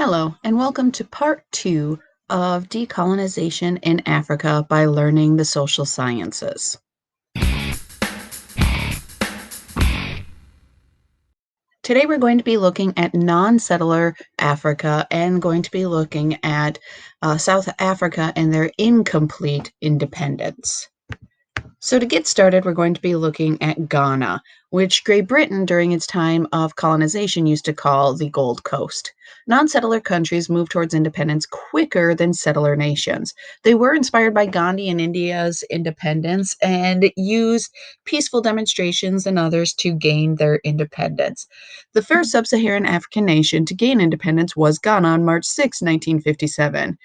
Hello, and welcome to part two of Decolonization in Africa by Learning the Social Sciences. Today we're going to be looking at non-settler Africa and going to be looking at South Africa and their incomplete independence. So to get started, we're going to be looking at Ghana, which Great Britain during its time of colonization used to call the Gold Coast. Non-settler countries moved towards independence quicker than settler nations. They were inspired by Gandhi and India's independence and used peaceful demonstrations and others to gain their independence. The first sub-Saharan African nation to gain independence was Ghana on March 6, 1957,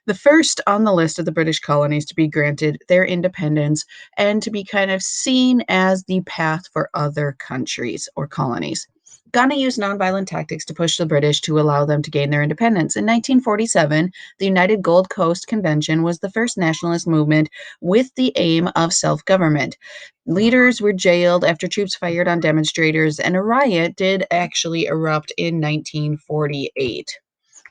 the first on the list of the British colonies to be granted their independence and to be kind of seen as the path for other countries or colonies. Ghana used nonviolent tactics to push the British to allow them to gain their independence. In 1947, the United Gold Coast Convention was the first nationalist movement with the aim of self-government. Leaders were jailed after troops fired on demonstrators, and a riot did actually erupt in 1948.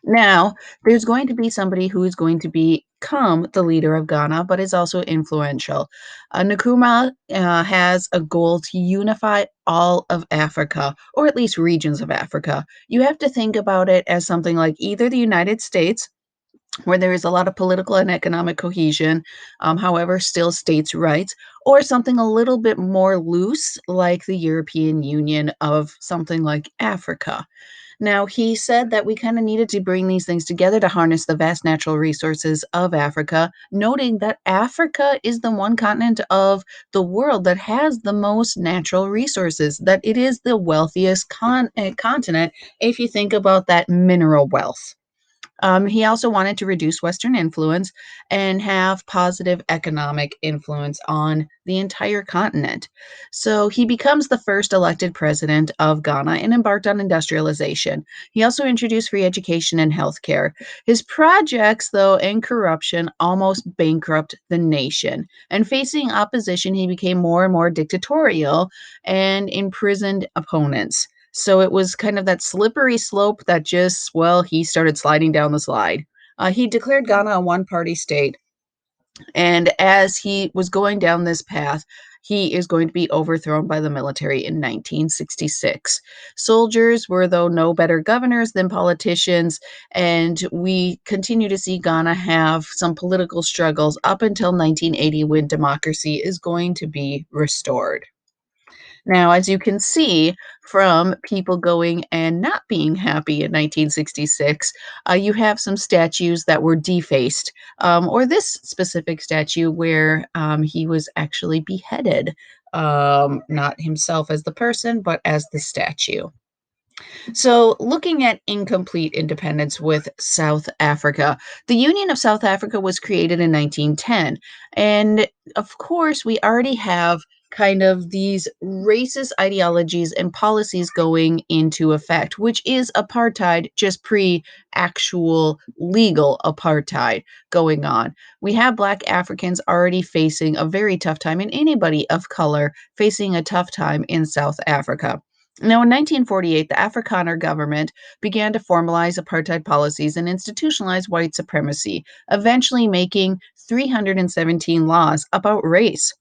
Now, there's going to be somebody who is going to become the leader of Ghana, but is also influential. Nkrumah has a goal to unify all of Africa, or at least regions of Africa. You have to think about it as something like either the United States, where there is a lot of political and economic cohesion, however, still states' rights, or something a little bit more loose, like the European Union of something like Africa. Now, he said that we kind of needed to bring these things together to harness the vast natural resources of Africa, noting that Africa is the one continent of the world that has the most natural resources, that it is the wealthiest continent if you think about that mineral wealth. He also wanted to reduce Western influence and have positive economic influence on the entire continent. So he becomes the first elected president of Ghana and embarked on industrialization. He also introduced free education and healthcare. His projects, though, and corruption almost bankrupt the nation. And facing opposition, he became more and more dictatorial and imprisoned opponents. So it was kind of that slippery slope that just, well, he started sliding down the slide. He declared Ghana a one party state. And as he was going down this path, he is going to be overthrown by the military in 1966. Soldiers were, though, no better governors than politicians, and we continue to see Ghana have some political struggles up until 1980 when democracy is going to be restored. Now, as you can see from people going and not being happy in 1966, you have some statues that were defaced, or this specific statue where he was actually beheaded, not himself as the person, but as the statue. So, looking at incomplete independence with South Africa, the Union of South Africa was created in 1910. And of course, we already have kind of these racist ideologies and policies going into effect, which is apartheid, just pre actual legal apartheid going on. We have Black Africans already facing a very tough time, and anybody of color facing a tough time in South Africa. Now, in 1948, the Afrikaner government began to formalize apartheid policies and institutionalize white supremacy, eventually making 317 laws about race.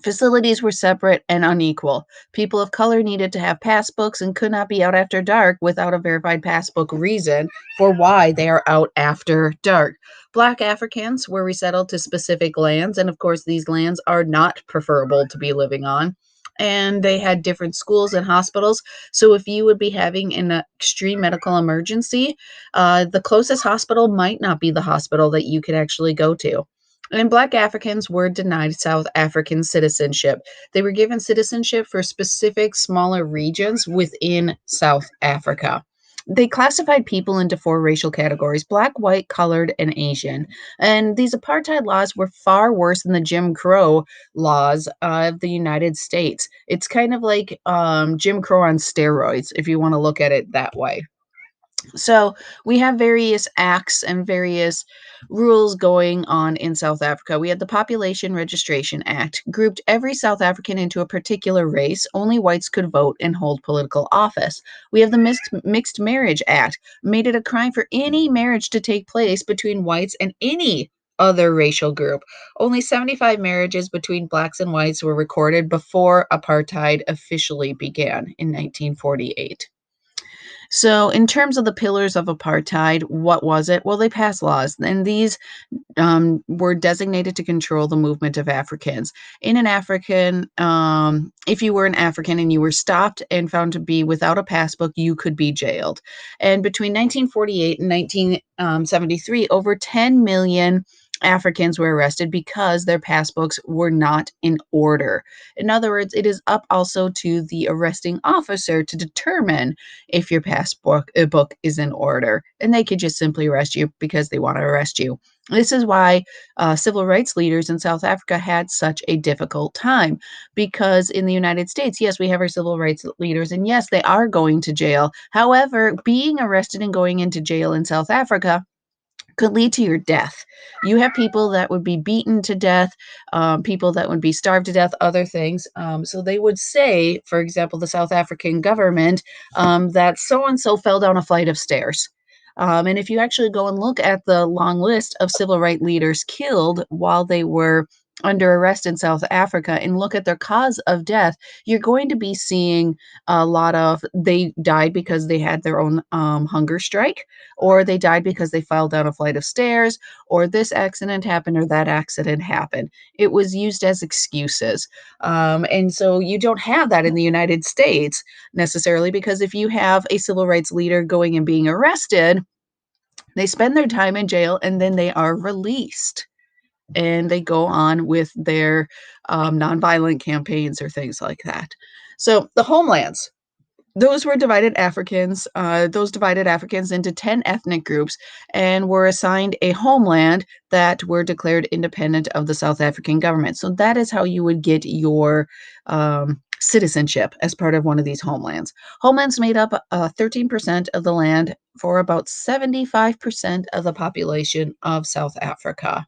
Facilities were separate and unequal. People of color needed to have passbooks and could not be out after dark without a verified passbook reason for why they are out after dark. Black Africans were resettled to specific lands, and of course, these lands are not preferable to be living on. And they had different schools and hospitals. So, if you would be having an extreme medical emergency, the closest hospital might not be the hospital that you could actually go to. And Black Africans were denied South African citizenship. They were given citizenship for specific smaller regions within South Africa. They classified people into four racial categories: Black, white, colored, and Asian. And these apartheid laws were far worse than the Jim Crow laws of the United States. It's kind of like Jim Crow on steroids, if you want to look at it that way. So we have various acts and various rules going on in South Africa. We had the Population Registration Act, grouped every South African into a particular race. Only whites could vote and hold political office. We have the Mixed Marriage Act, made it a crime for any marriage to take place between whites and any other racial group. Only 75 marriages between blacks and whites were recorded before apartheid officially began in 1948. So, in terms of the pillars of apartheid, what was it? Well, they passed laws, and these were designated to control the movement of Africans. If you were an African and you were stopped and found to be without a passbook, you could be jailed. And between 1948 and 1973, over 10 million Africans were arrested because their passbooks were not in order. In other words, it is up also to the arresting officer to determine if your passbook book is in order, and they could just simply arrest you because they want to arrest you. This is why civil rights leaders in South Africa had such a difficult time, because in the United States, yes, we have our civil rights leaders, and yes, they are going to jail. However, being arrested and going into jail in South Africa could lead to your death. You have people that would be beaten to death, people that would be starved to death, other things. So they would say, for example, the South African government, that so and so fell down a flight of stairs. And if you actually go and look at the long list of civil rights leaders killed while they were under arrest in South Africa and look at their cause of death, you're going to be seeing a lot of they died because they had their own hunger strike, or they died because they fell down a flight of stairs, or this accident happened, or that accident happened. It was used as excuses. And so you don't have that in the United States necessarily, because if you have a civil rights leader going and being arrested, they spend their time in jail and then they are released. And they go on with their nonviolent campaigns or things like that. So the homelands, those divided Africans into 10 ethnic groups and were assigned a homeland that were declared independent of the South African government. So that is how you would get your citizenship as part of one of these homelands. Homelands made up 13% of the land for about 75% of the population of South Africa.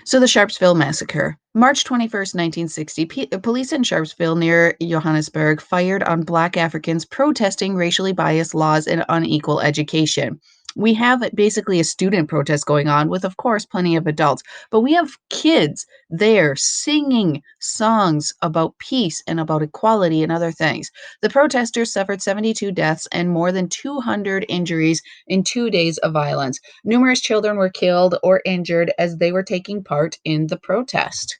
So the Sharpsville Massacre. March 21st, 1960, police in Sharpsville near Johannesburg fired on Black Africans protesting racially biased laws and unequal education. We have basically a student protest going on with, of course, plenty of adults, but we have kids there singing songs about peace and about equality and other things. The protesters suffered 72 deaths and more than 200 injuries in 2 days of violence. Numerous children were killed or injured as they were taking part in the protest.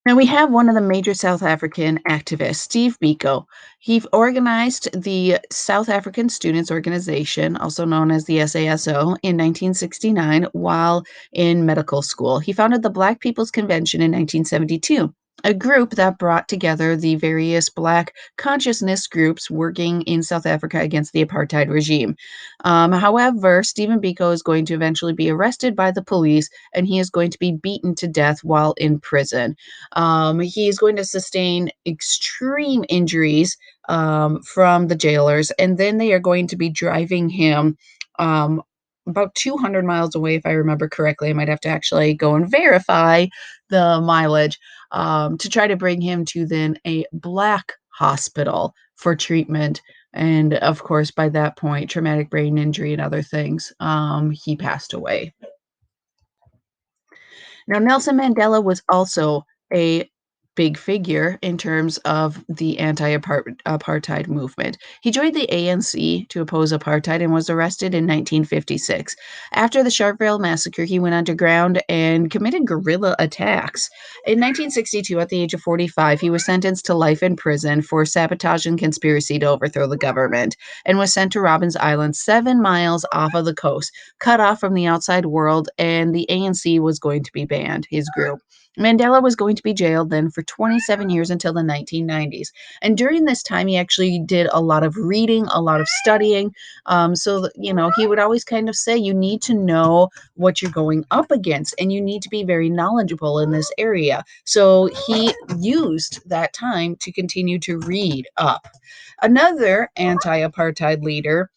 Now we have one of the major South African activists, Steve Biko. He organized the South African Students Organization, also known as the SASO, in 1969 while in medical school. He founded the Black People's Convention in 1972, a group that brought together the various Black consciousness groups working in South Africa against the apartheid regime. However, Stephen Biko is going to eventually be arrested by the police and he is going to be beaten to death while in prison. He is going to sustain extreme injuries from the jailers, and then they are going to be driving him um, about 200 miles away, if I remember correctly. I might have to actually go and verify the mileage to try to bring him to then a black hospital for treatment. And of course, by that point, traumatic brain injury and other things, he passed away. Now, Nelson Mandela was also a big figure in terms of the anti-apartheid movement. He joined the ANC to oppose apartheid and was arrested in 1956. After the Sharpsville Massacre, he went underground and committed guerrilla attacks. In 1962, at the age of 45, he was sentenced to life in prison for sabotage and conspiracy to overthrow the government and was sent to Robbins Island, 7 miles off of the coast, cut off from the outside world, and the ANC was going to be banned, his group. Mandela was going to be jailed then for 27 years until the 1990s. And during this time, he actually did a lot of reading, a lot of studying. He would always kind of say, you need to know what you're going up against and you need to be very knowledgeable in this area. So he used that time to continue to read up. Another anti apartheid leader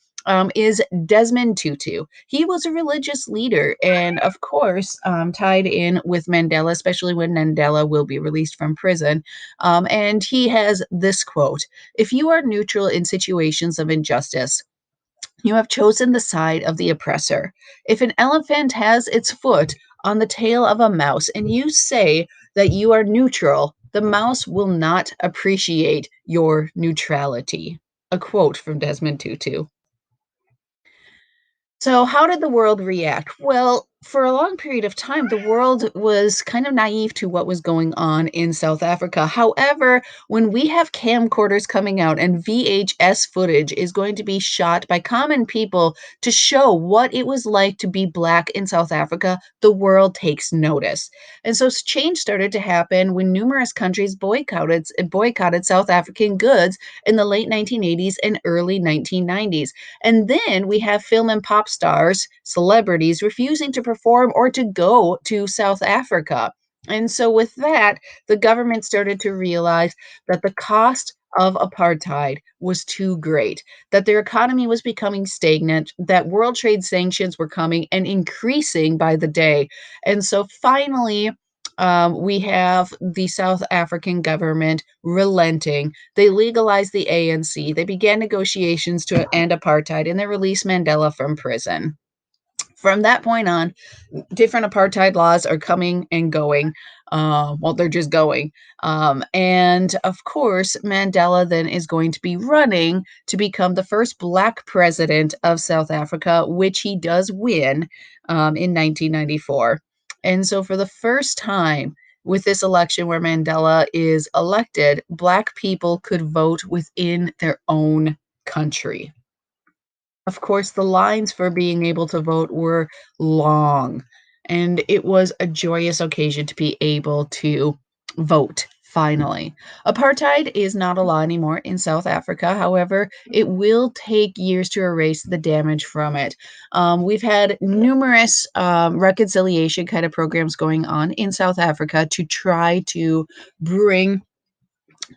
is Desmond Tutu. He was a religious leader and, of course, tied in with Mandela, especially when Mandela will be released from prison. And he has this quote: "If you are neutral in situations of injustice, you have chosen the side of the oppressor. If an elephant has its foot on the tail of a mouse and you say that you are neutral, the mouse will not appreciate your neutrality." A quote from Desmond Tutu. So, how did the world react? Well, for a long period of time, the world was kind of naive to what was going on in South Africa. However, when we have camcorders coming out and VHS footage is going to be shot by common people to show what it was like to be Black in South Africa, the world takes notice. And so change started to happen when numerous countries boycotted South African goods in the late 1980s and early 1990s. And then we have film and pop stars, celebrities refusing to perform or to go to South Africa. And so, with that, the government started to realize that the cost of apartheid was too great, that their economy was becoming stagnant, that world trade sanctions were coming and increasing by the day. And so, finally, we have the South African government relenting. They legalized the ANC. They began negotiations to end apartheid and they released Mandela from prison. From that point on, different apartheid laws are coming and going. Well, they're just going. And of course, Mandela then is going to be running to become the first Black president of South Africa, which he does win in 1994. And so, for the first time with this election where Mandela is elected, Black people could vote within their own country. Of course, the lines for being able to vote were long, and it was a joyous occasion to be able to vote finally. Apartheid is not a law anymore in South Africa. However, it will take years to erase the damage from it. We've had numerous reconciliation kind of programs going on in South Africa to try to bring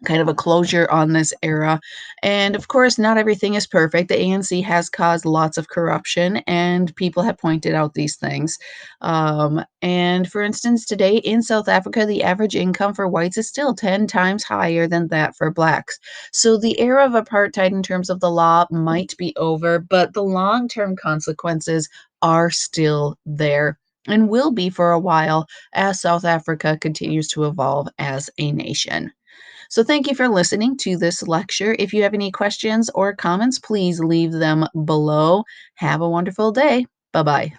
kind of a closure on this era. And of course, not everything is perfect. The ANC has caused lots of corruption, and people have pointed out these things. And for instance, today in South Africa, the average income for whites is still 10 times higher than that for blacks. So the era of apartheid in terms of the law might be over, but the long term consequences are still there and will be for a while as South Africa continues to evolve as a nation. So, thank you for listening to this lecture. If you have any questions or comments, please leave them below. Have a wonderful day. Bye bye.